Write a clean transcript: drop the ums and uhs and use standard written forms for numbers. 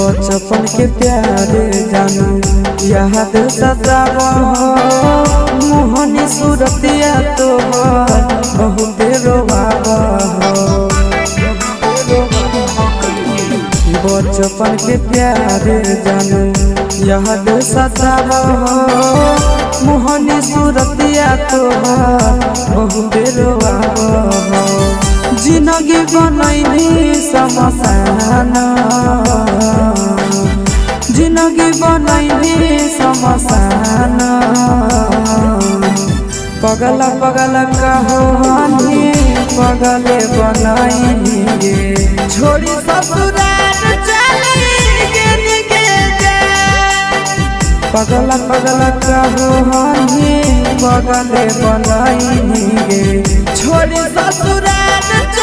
बचपन के प्यारे जानू याद सतावा मोहनी सूरतिया तोहर बहुत रोवावा बचपन के प्यारे जानू याद सतावा मोहनी सूरतिया तोहर बहुत रोवावा जिंदगी बनैनी समसान जिंदगी बनैनी समसान पगला पगला कहानी पगले बनैनी छोड़ी ससुराल चली पगला पगला कहानी पगले बनैनी छोड़ी ससुराल।